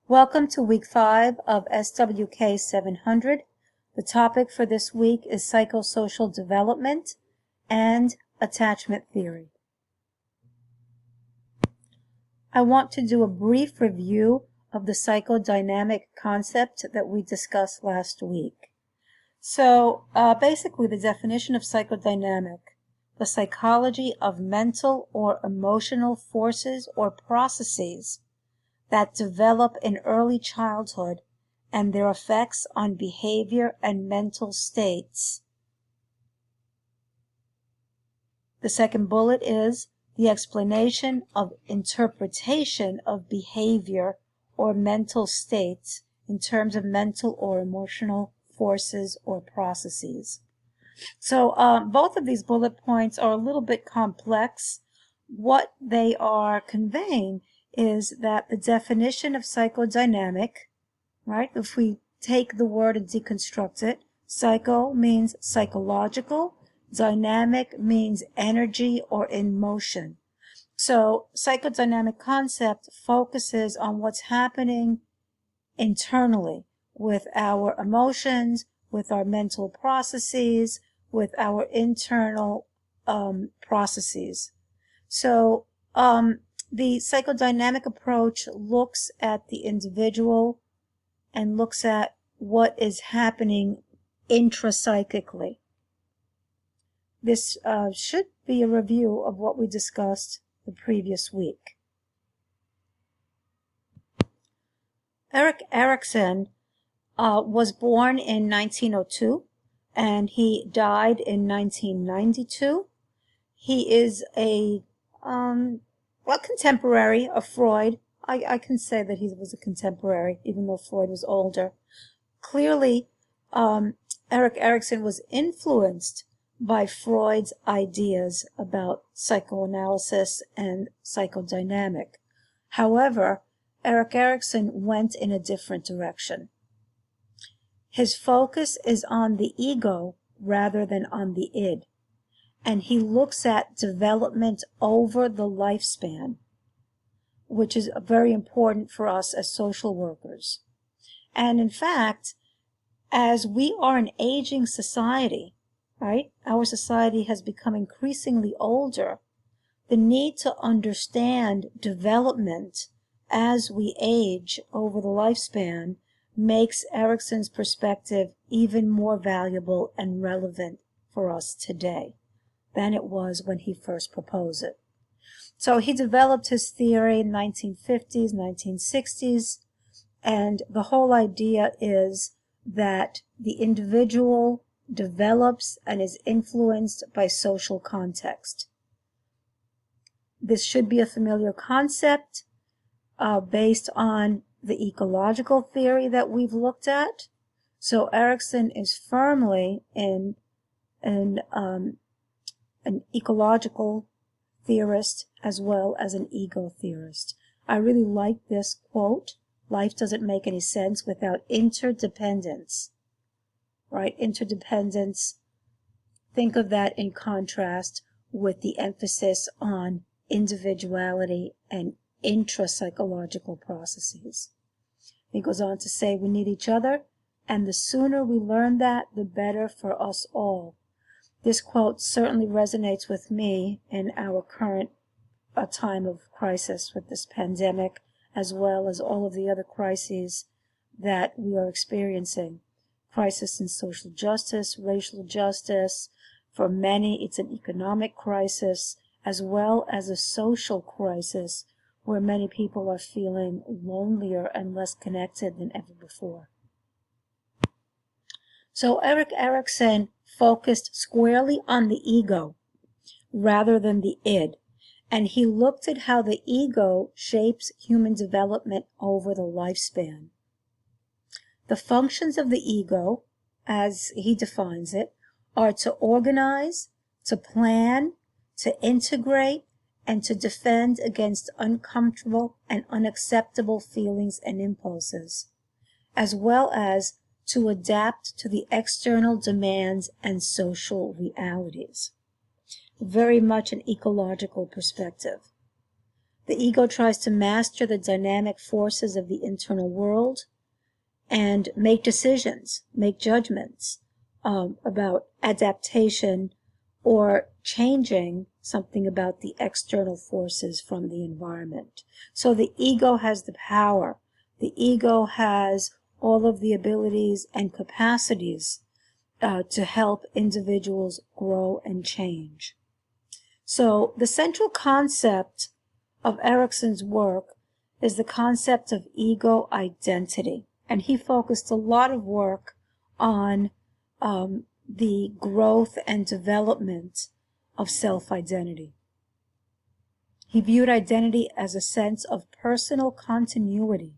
Welcome to week 5 of SWK 700. The topic for this week is psychosocial development and attachment theory. I want to do a brief review of the psychodynamic concept that we discussed last week. So basically the definition of psychodynamic, the psychology of mental or emotional forces or processes that develop in early childhood and their effects on behavior and mental states. The second bullet is the explanation of interpretation of behavior or mental states in terms of mental or emotional forces or processes. So both of these bullet points are a little bit complex. What they are conveying is that the definition of psychodynamic, right, if we take the word and deconstruct it, psycho means psychological, dynamic means energy or in motion. So psychodynamic concept focuses on what's happening internally with our emotions, with our mental processes, with our internal processes. So the psychodynamic approach looks at the individual and looks at what is happening intrapsychically. This should be a review of what we discussed the previous week. Erik Erikson was born in 1902 and he died in 1992. He is a contemporary of Freud. I can say that he was a contemporary, even though Freud was older. Clearly, Erik Erikson was influenced by Freud's ideas about psychoanalysis and psychodynamic. However, Erik Erikson went in a different direction. His focus is on the ego rather than on the id, and he looks at development over the lifespan, which is very important for us as social workers. And in fact, as we are an aging society, right, our society has become increasingly older, the need to understand development as we age over the lifespan makes Erikson's perspective even more valuable and relevant for us today than it was when he first proposed it. So he developed his theory in the 1950s, 1960s, and the whole idea is that the individual develops and is influenced by social context. This should be a familiar concept based on the ecological theory that we've looked at. So Erikson is firmly in an ecological theorist as well as an ego theorist. I really like this quote: life doesn't make any sense without interdependence. Right? Interdependence, think of that in contrast with the emphasis on individuality and intrapsychological processes. He goes on to say we need each other, and the sooner we learn that, the better for us all. This quote certainly resonates with me in our current time of crisis with this pandemic, as well as all of the other crises that we are experiencing. Crisis in social justice, racial justice. For many, it's an economic crisis, as well as a social crisis, where many people are feeling lonelier and less connected than ever before. So Erik Erikson focused squarely on the ego rather than the id, and he looked at how the ego shapes human development over the lifespan. The functions of the ego, as he defines it, are to organize, to plan, to integrate, and to defend against uncomfortable and unacceptable feelings and impulses, as well as to adapt to the external demands and social realities. Very much an ecological perspective. The ego tries to master the dynamic forces of the internal world and make decisions, make judgments about adaptation or changing something about the external forces from the environment. So the ego has the power. The ego has all of the abilities and capacities to help individuals grow and change. So the central concept of Erikson's work is the concept of ego identity. And he focused a lot of work on the growth and development of self-identity. He viewed identity as a sense of personal continuity,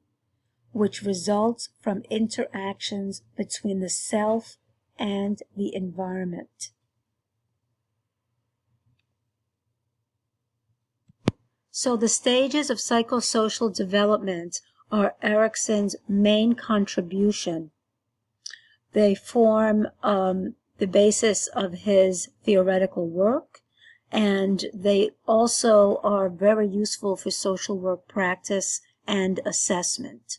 which results from interactions between the self and the environment. So the stages of psychosocial development are Erikson's main contribution. They form the basis of his theoretical work, and they also are very useful for social work practice and assessment.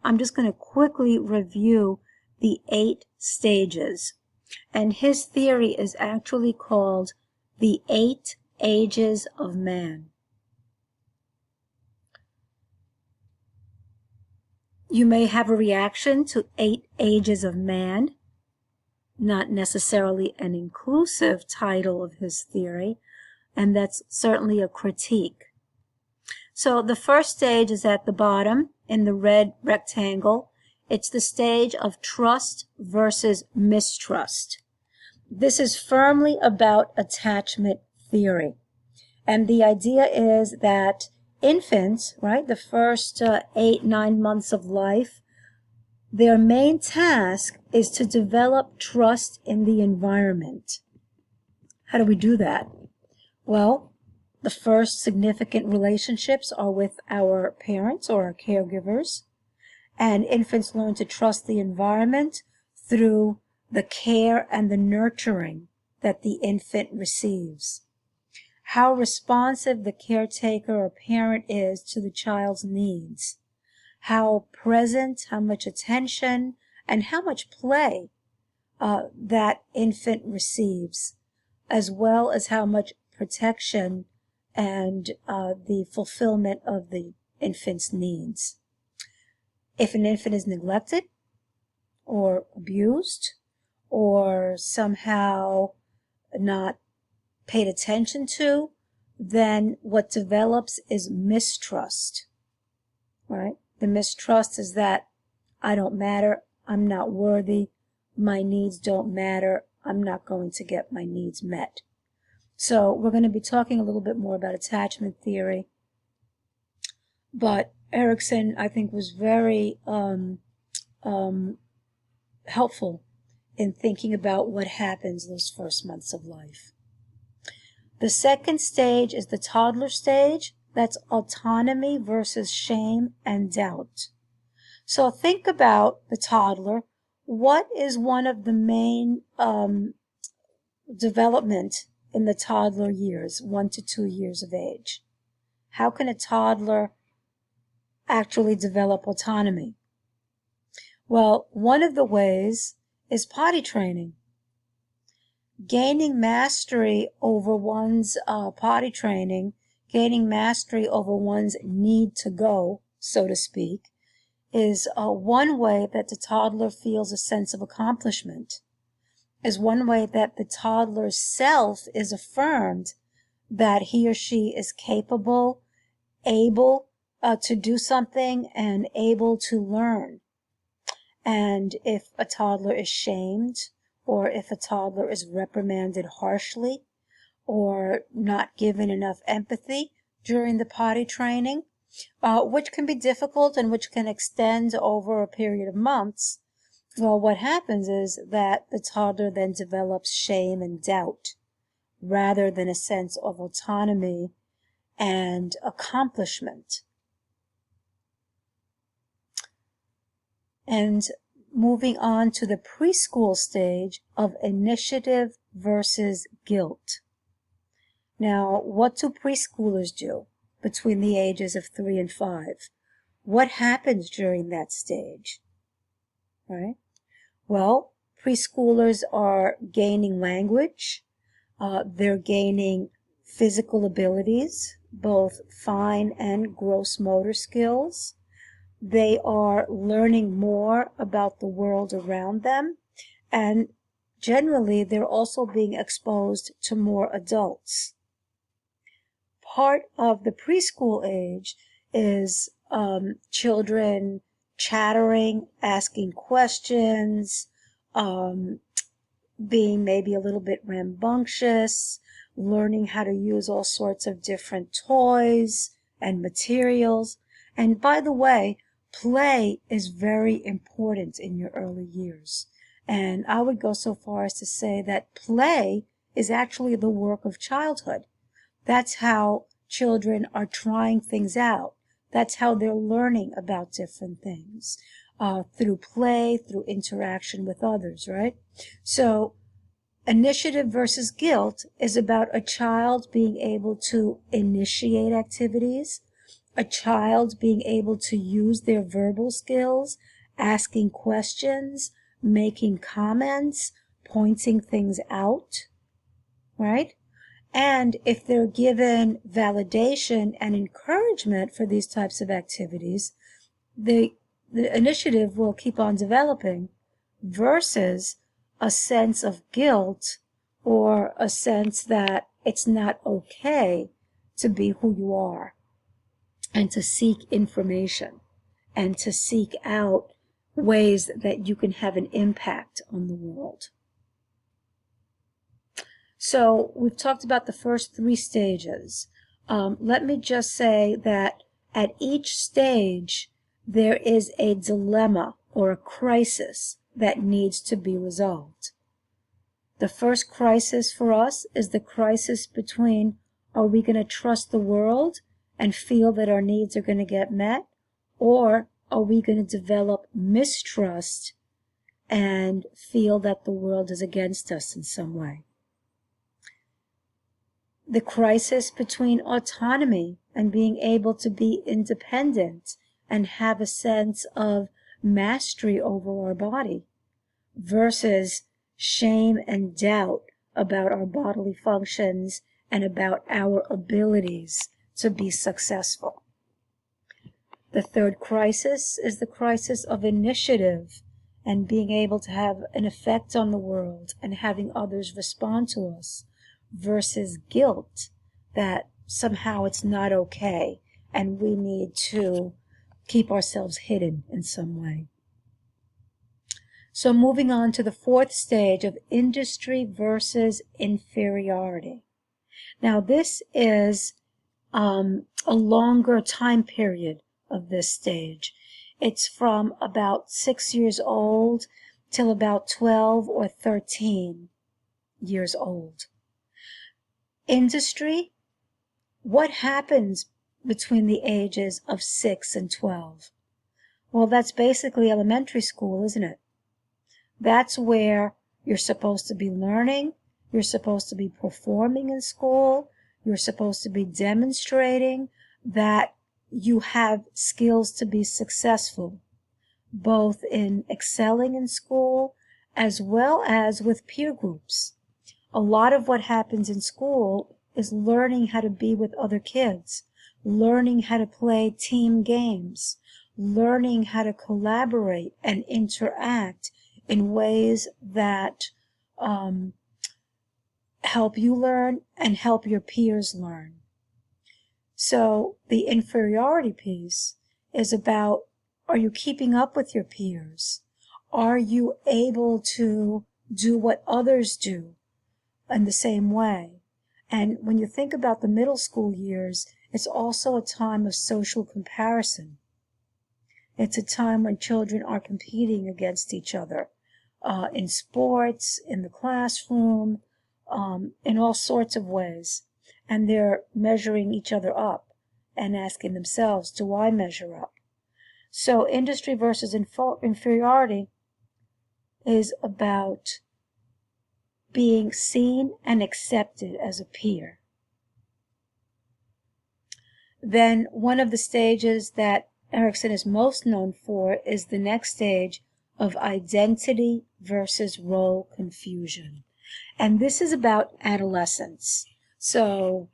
I'm just going to quickly review the 8 stages, and his theory is actually called the 8 Ages of Man. You may have a reaction to 8 Ages of Man, not necessarily an inclusive title of his theory, and that's certainly a critique. So the first stage is at the bottom in the red rectangle. It's the stage of trust versus mistrust. This is firmly about attachment theory. And the idea is that infants, right, the first 8-9 months of life, their main task is to develop trust in the environment. How do we do that? Well, the first significant relationships are with our parents or our caregivers, and infants learn to trust the environment through the care and the nurturing that the infant receives. How responsive the caretaker or parent is to the child's needs, how present, how much attention, and how much play that infant receives, as well as how much protection and the fulfillment of the infant's needs. If an infant is neglected or abused or somehow not paid attention to, then what develops is mistrust, right? The mistrust is that I don't matter, I'm not worthy, my needs don't matter, I'm not going to get my needs met. So we're going to be talking a little bit more about attachment theory, but Erikson, I think, was very helpful in thinking about what happens those first months of life. The second stage is the toddler stage. That's autonomy versus shame and doubt. So think about the toddler. What is one of the main development in the toddler years, 1 to 2 years of age? How can a toddler actually develop autonomy? Well, one of the ways is potty training. Gaining mastery over one's potty training, gaining mastery over one's need to go, so to speak, is one way that the toddler feels a sense of accomplishment, is one way that the toddler's self is affirmed that he or she is capable, able to do something, and able to learn. And if a toddler is shamed, or if a toddler is reprimanded harshly, or not given enough empathy during the potty training, which can be difficult and which can extend over a period of months, well, what happens is that the toddler then develops shame and doubt, rather than a sense of autonomy and accomplishment. And moving on to the preschool stage of initiative versus guilt. Now, what do preschoolers do? between the ages of 3 and 5. What happens during that stage? Right? Well, preschoolers are gaining language. They're gaining physical abilities, both fine and gross motor skills. They are learning more about the world around them, and generally they're also being exposed to more adults. Part of the preschool age is children chattering, asking questions, being maybe a little bit rambunctious, learning how to use all sorts of different toys and materials. And by the way, play is very important in your early years. And I would go so far as to say that play is actually the work of childhood. That's how children are trying things out. That's how they're learning about different things, through play, through interaction with others, right? So initiative versus guilt is about a child being able to initiate activities, a child being able to use their verbal skills, asking questions, making comments, pointing things out, right? And if they're given validation and encouragement for these types of activities, the initiative will keep on developing versus a sense of guilt or a sense that it's not okay to be who you are and to seek information and to seek out ways that you can have an impact on the world. So we've talked about the first 3 stages. Let me just say that at each stage, there is a dilemma or a crisis that needs to be resolved. The first crisis for us is the crisis between, are we going to trust the world and feel that our needs are going to get met, or are we going to develop mistrust and feel that the world is against us in some way? The crisis between autonomy and being able to be independent and have a sense of mastery over our body versus shame and doubt about our bodily functions and about our abilities to be successful. The third crisis is the crisis of initiative and being able to have an effect on the world and having others respond to us versus guilt that somehow it's not okay and we need to keep ourselves hidden in some way. So moving on to the 4th stage of industry versus inferiority. Now this is a longer time period of this stage. It's from about 6 years old till about 12 or 13 years old. Industry, what happens between the ages of 6 and 12? Well, that's basically elementary school, isn't it? That's where you're supposed to be learning, you're supposed to be performing in school, you're supposed to be demonstrating that you have skills to be successful, both in excelling in school as well as with peer groups. A lot of what happens in school is learning how to be with other kids, learning how to play team games, learning how to collaborate and interact in ways that help you learn and help your peers learn. So the inferiority piece is about, are you keeping up with your peers? Are you able to do what others do in the same way? And when you think about the middle school years, it's also a time of social comparison. It's a time when children are competing against each other in sports, in the classroom, in all sorts of ways. And they're measuring each other up and asking themselves, do I measure up? So industry versus inferiority is about being seen and accepted as a peer. Then one of the stages that Erickson is most known for is the next stage of identity versus role confusion. And this is about adolescence. So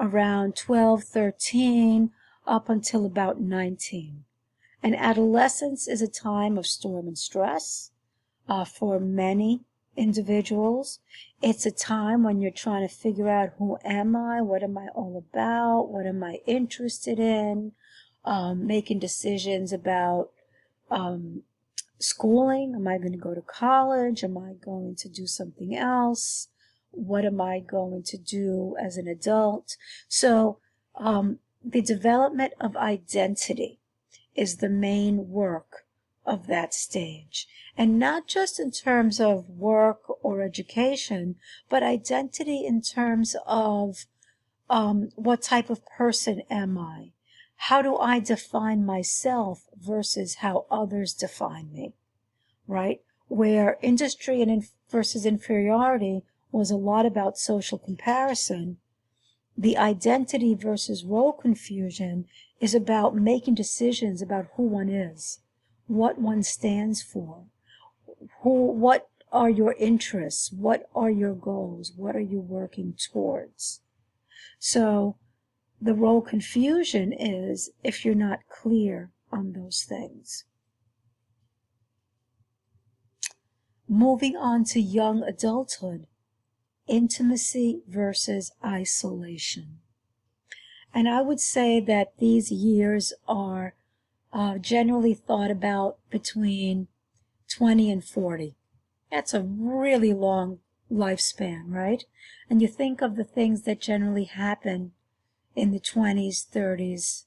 around 12, 13, up until about 19. And adolescence is a time of storm and stress for many individuals. It's a time when you're trying to figure out, who am I? What am I all about? What am I interested in? Making decisions about schooling. Am I going to go to college? Am I going to do something else? What am I going to do as an adult? So the development of identity is the main work of that stage. And not just in terms of work or education, but identity in terms of what type of person am I? How do I define myself versus how others define me, right? Where industry and versus inferiority was a lot about social comparison, the identity versus role confusion is about making decisions about who one is, what one stands for, what are your interests, what are your goals, what are you working towards. So the role confusion is if you're not clear on those things. Moving on to young adulthood, intimacy versus isolation. And I would say that these years are generally thought about between 20 and 40. That's a really long lifespan, right? And you think of the things that generally happen in the 20s, 30s,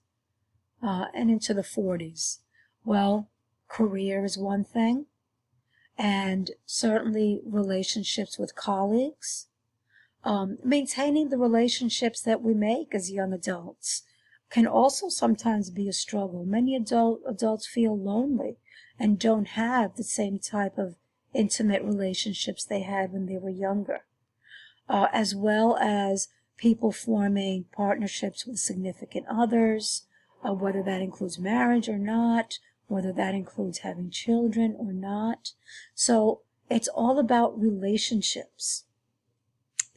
and into the 40s. Well, career is one thing, and certainly relationships with colleagues. Maintaining the relationships that we make as young adults can also sometimes be a struggle. Many adults feel lonely and don't have the same type of intimate relationships they had when they were younger, as well as people forming partnerships with significant others, whether that includes marriage or not, whether that includes having children or not. So it's all about relationships.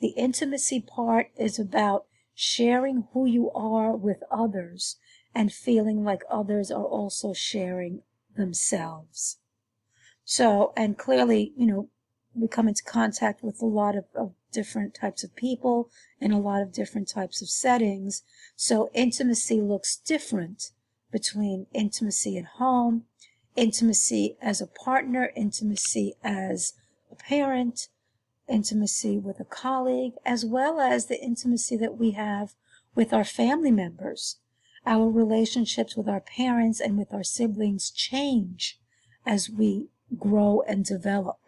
The intimacy part is about sharing who you are with others and feeling like others are also sharing themselves. So, and clearly, we come into contact with a lot of different types of people in a lot of different types of settings. So intimacy looks different between intimacy at home, intimacy as a partner, intimacy as a parent, intimacy with a colleague, as well as the intimacy that we have with our family members. Our relationships with our parents and with our siblings change as we grow and develop,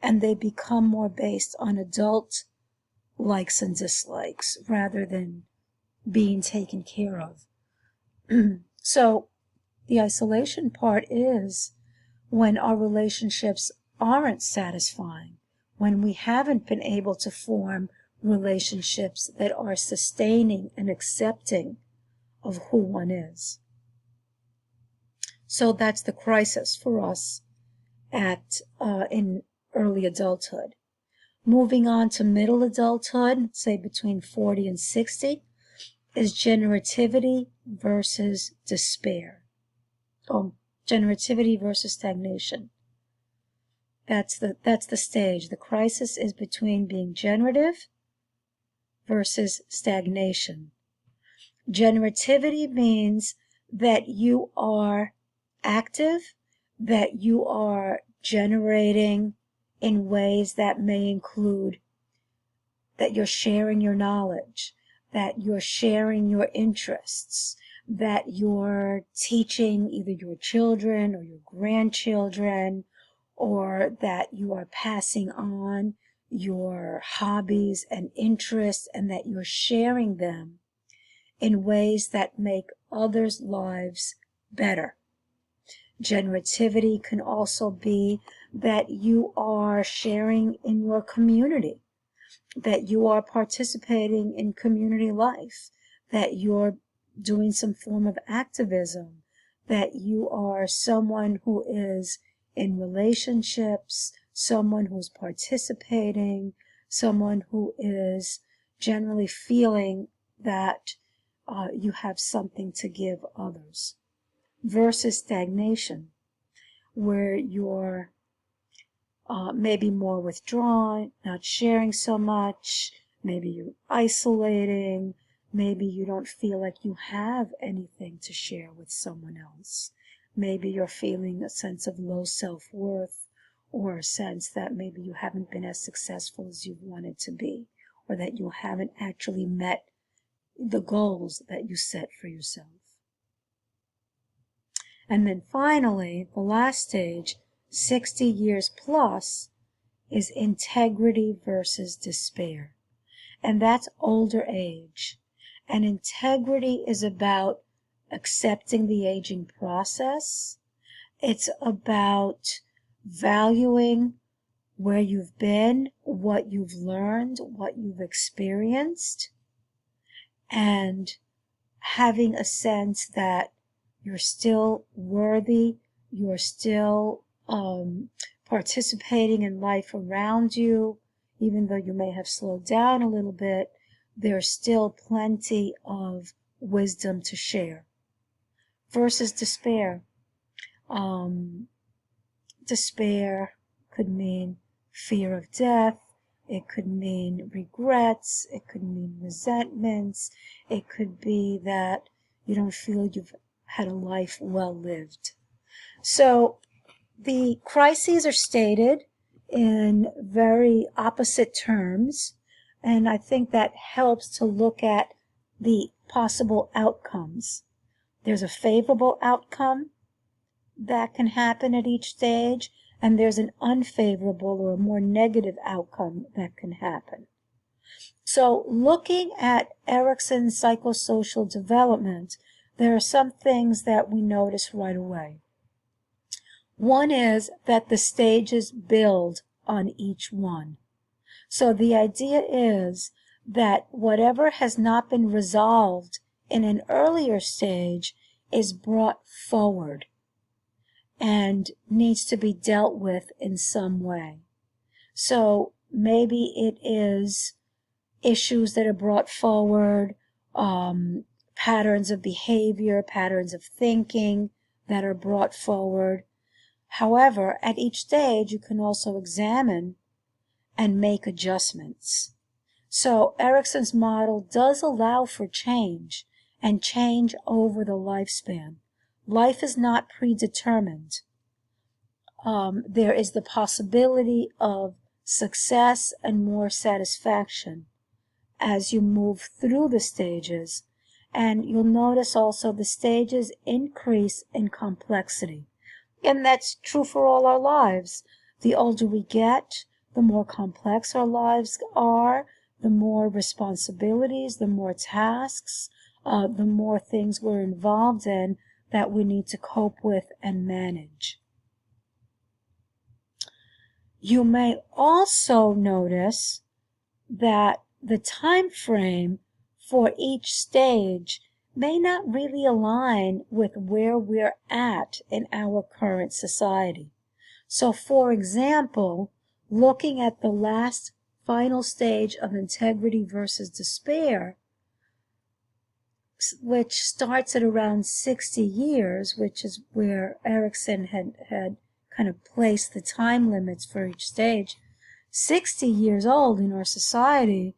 and they become more based on adult likes and dislikes rather than being taken care of. So the isolation part is when our relationships aren't satisfying, when we haven't been able to form relationships that are sustaining and accepting of who one is. So that's the crisis for us in early adulthood. Moving on to middle adulthood, say between 40 and 60, is generativity versus despair. Generativity versus stagnation. That's the stage. The crisis is between being generative versus stagnation. Generativity means that you are active, that you are generating in ways that may include that you're sharing your knowledge, that you're sharing your interests, that you're teaching either your children or your grandchildren, or that you are passing on your hobbies and interests, and that you're sharing them in ways that make others' lives better. Generativity can also be that you are sharing in your community, that you are participating in community life, that you're doing some form of activism, that you are someone who is in relationships, someone who's participating, someone who is generally feeling that you have something to give others, versus stagnation, where you're maybe more withdrawn, not sharing so much, maybe you're isolating, maybe you don't feel like you have anything to share with someone else. Maybe you're feeling a sense of low self-worth, or a sense that maybe you haven't been as successful as you wanted to be, or that you haven't actually met the goals that you set for yourself. And then finally, the last stage, 60 years plus, is integrity versus despair. And that's older age. And integrity is about accepting the aging process. It's about valuing where you've been, what you've learned, what you've experienced, and having a sense that you're still worthy, you're still participating in life around you, even though you may have slowed down a little bit, there's still plenty of wisdom to share. Versus despair. Despair could mean fear of death, it could mean regrets, it could mean resentments, it could be that you don't feel you've had a life well lived. So the crises are stated in very opposite terms, and I think that helps to look at the possible outcomes. There's a favorable outcome that can happen at each stage, and there's an unfavorable or a more negative outcome that can happen. So looking at Erikson's psychosocial development, there are some things that we notice right away. One is that the stages build on each one. So the idea is that whatever has not been resolved in an earlier stage is brought forward and needs to be dealt with in some way. So maybe it is issues that are brought forward, patterns of behavior, patterns of thinking that are brought forward. However, at each stage, you can also examine and make adjustments. So Erikson's model does allow for change, and change over the lifespan. Life is not predetermined. There is the possibility of success and more satisfaction as you move through the stages, and you'll notice also the stages increase in complexity. And that's true for all our lives. The older we get, the more complex our lives are, the more responsibilities, the more tasks, the more things we're involved in that we need to cope with and manage. You may also notice that the time frame for each stage may not really align with where we're at in our current society. So, for example, looking at the last final stage of integrity versus despair, which starts at around 60 years, which is where Erikson had kind of placed the time limits for each stage. 60 years old in our society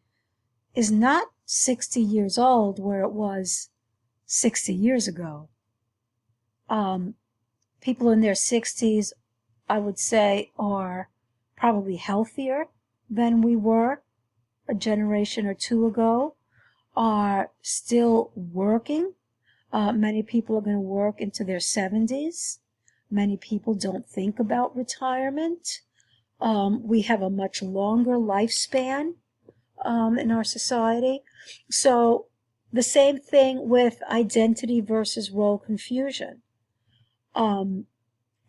is not 60 years old where it was 60 years ago. People in their 60s, I would say, are probably healthier than we were a generation or two ago, are still working. Many people are going to work into their 70s. Many people don't think about retirement. We have a much longer lifespan in our society. So the same thing with identity versus role confusion.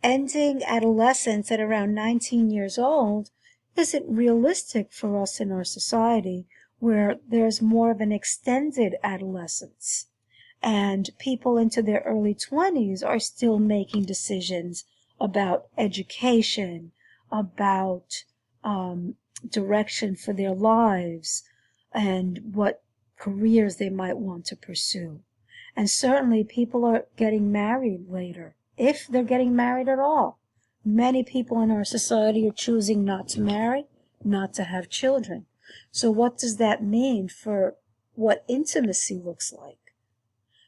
Ending adolescence at around 19 years old isn't realistic for us in our society, where there's more of an extended adolescence. And people into their early 20s are still making decisions about education, about direction for their lives, and what careers they might want to pursue. And certainly people are getting married later, if they're getting married at all. Many people in our society are choosing not to marry, not to have children. So what does that mean for what intimacy looks like?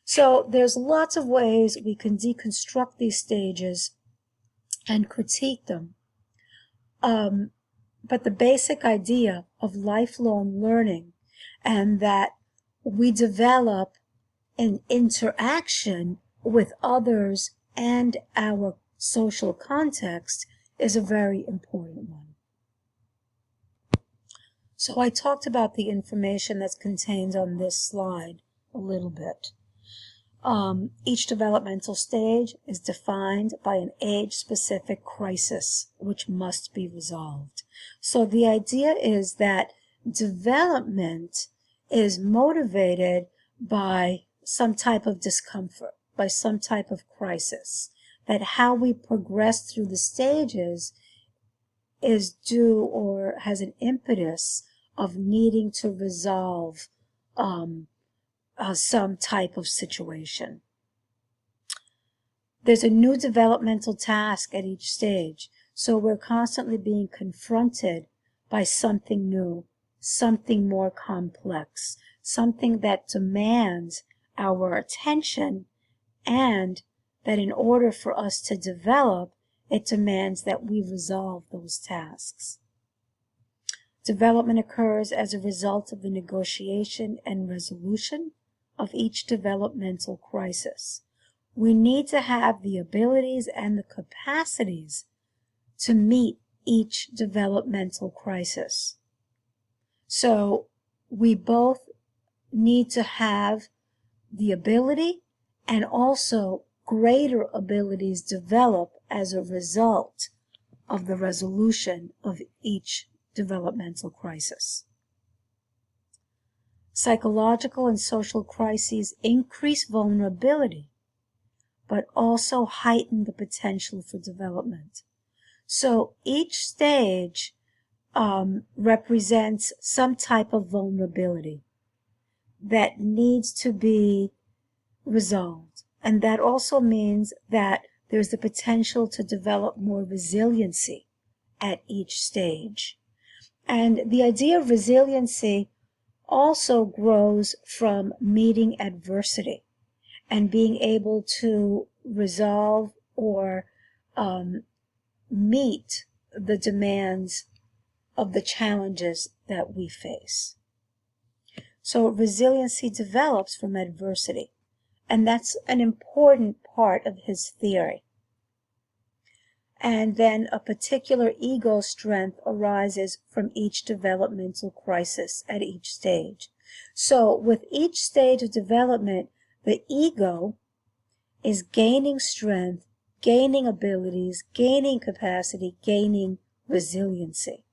So there's lots of ways we can deconstruct these stages and critique them. But the basic idea of lifelong learning, and that we develop an interaction with others and our social context, is a very important one. So I talked about the information that's contained on this slide a little bit. Each developmental stage is defined by an age-specific crisis which must be resolved. So the idea is that development is motivated by some type of discomfort, by some type of crisis, that how we progress through the stages is due or has an impetus of needing to resolve some type of situation. There's a new developmental task at each stage, so we're constantly being confronted by something new, something more complex, something that demands our attention, and that in order for us to develop, it demands that we resolve those tasks. Development occurs as a result of the negotiation and resolution of each developmental crisis. We need to have the abilities and the capacities to meet each developmental crisis. So we both need to have the ability and also greater abilities develop as a result of the resolution of each developmental crisis. Psychological and social crises increase vulnerability, but also heighten the potential for development. So each stage represents some type of vulnerability that needs to be resolved. And that also means that there's the potential to develop more resiliency at each stage. And the idea of resiliency also grows from meeting adversity and being able to resolve or meet the demands of the challenges that we face. So resiliency develops from adversity, and that's an important part of his theory. And then a particular ego strength arises from each developmental crisis at each stage. So with each stage of development, the ego is gaining strength, gaining abilities, gaining capacity, gaining resiliency.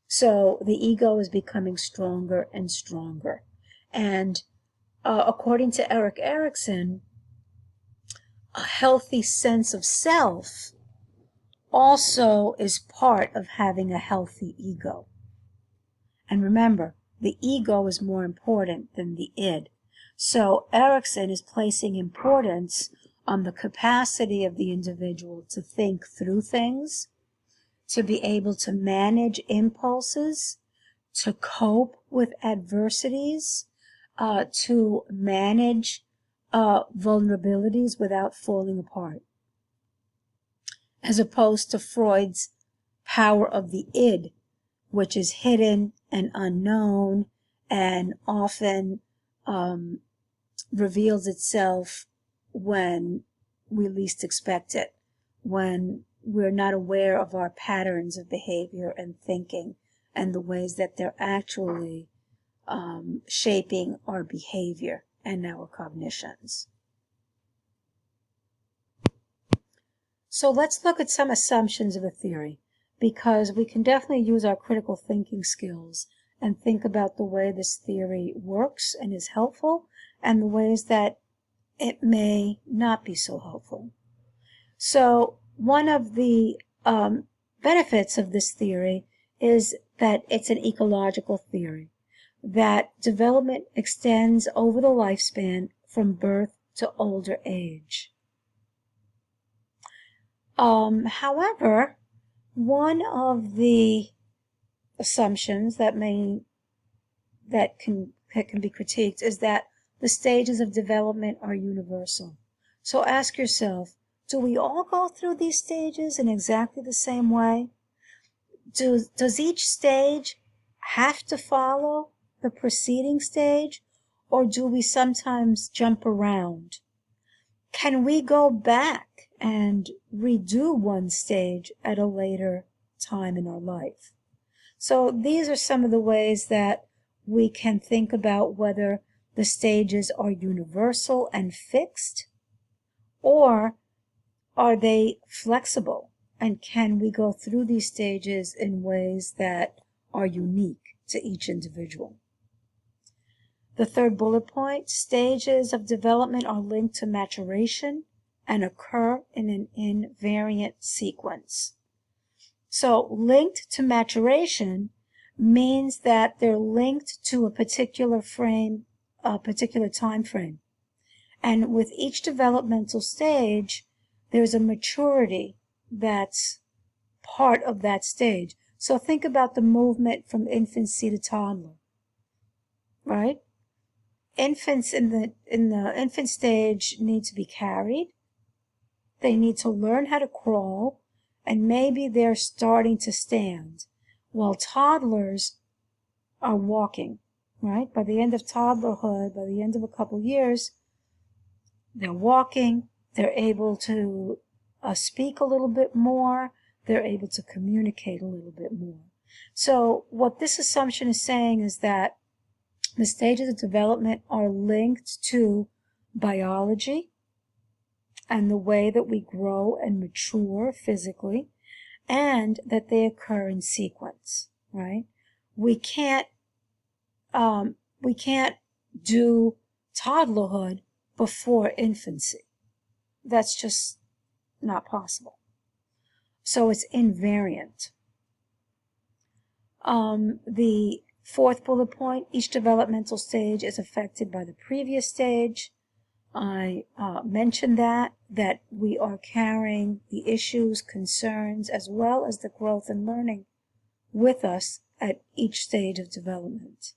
So the ego is becoming stronger and stronger. And according to Erik Erikson, a healthy sense of self also is part of having a healthy ego. And remember, the ego is more important than the id. So Erikson is placing importance on the capacity of the individual to think through things, to be able to manage impulses, to cope with adversities, to manage vulnerabilities without falling apart. As opposed to Freud's power of the id, which is hidden and unknown and often reveals itself when we least expect it, when we're not aware of our patterns of behavior and thinking and the ways that they're actually shaping our behavior and our cognitions. So let's look at some assumptions of a theory, because we can definitely use our critical thinking skills and think about the way this theory works and is helpful, and the ways that it may not be so helpful. So one of the benefits of this theory is that it's an ecological theory, that development extends over the lifespan from birth to older age. However, one of the assumptions that can be critiqued is that the stages of development are universal. So ask yourself, do we all go through these stages in exactly the same way? Does each stage have to follow the preceding stage, or do we sometimes jump around? Can we go back and redo one stage at a later time in our life? So these are some of the ways that we can think about whether the stages are universal and fixed, or are they flexible? And can we go through these stages in ways that are unique to each individual? The third bullet point, stages of development are linked to maturation and occur in an invariant sequence. So linked to maturation means that they're linked to a particular frame, a particular time frame. And with each developmental stage, there's a maturity that's part of that stage. So think about the movement from infancy to toddler, right? Infants in the infant stage need to be carried. They need to learn how to crawl, and maybe they're starting to stand, while toddlers are walking, right? By the end of toddlerhood, by the end of a couple years, they're walking, they're able to speak a little bit more, they're able to communicate a little bit more. So what this assumption is saying is that the stages of development are linked to biology and the way that we grow and mature physically, and that they occur in sequence, right? We can't do toddlerhood before infancy. That's just not possible. So it's invariant. The fourth bullet point, each developmental stage is affected by the previous stage. I mentioned that we are carrying the issues, concerns, as well as the growth and learning with us at each stage of development.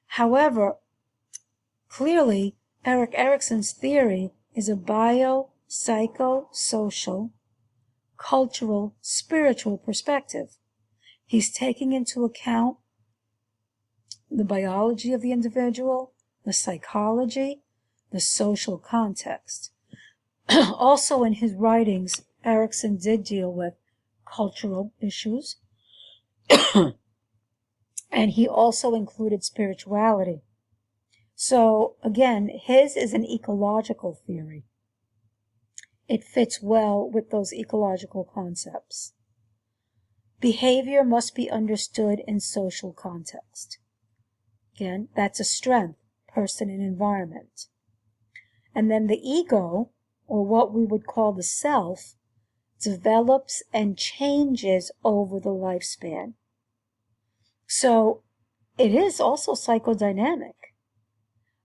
However, clearly, Erik Erikson's theory is a psychosocial, cultural, spiritual perspective. He's taking into account the biology of the individual, the psychology, the social context. Also in his writings, Erikson did deal with cultural issues, and he also included spirituality. So again, his is an ecological theory. It fits well with those ecological concepts. Behavior must be understood in social context. Again, that's a strength, person and environment. And then the ego, or what we would call the self, develops and changes over the lifespan. So it is also psychodynamic.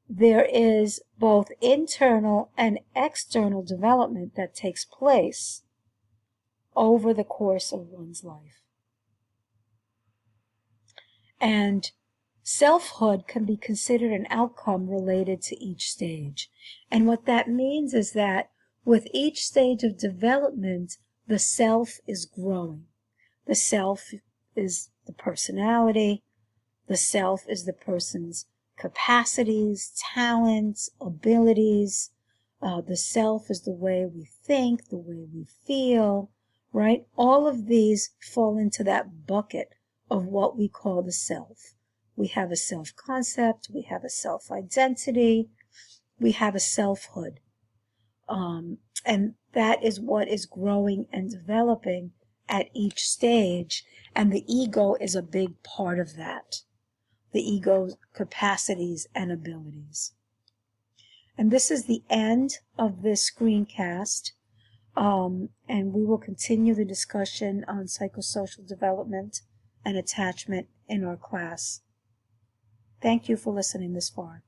There is both internal and external development that takes place over the course of one's life. And selfhood can be considered an outcome related to each stage. And what that means is that with each stage of development, the self is growing. The self is the personality. The self is the person's capacities, talents, abilities. The self is the way we think, the way we feel, right? All of these fall into that bucket of what we call the self. We have a self-concept, we have a self-identity, we have a selfhood. And that is what is growing and developing at each stage, and the ego is a big part of that. The ego's capacities and abilities. And this is the end of this screencast. And we will continue the discussion on psychosocial development and attachment in our class. Thank you for listening this far.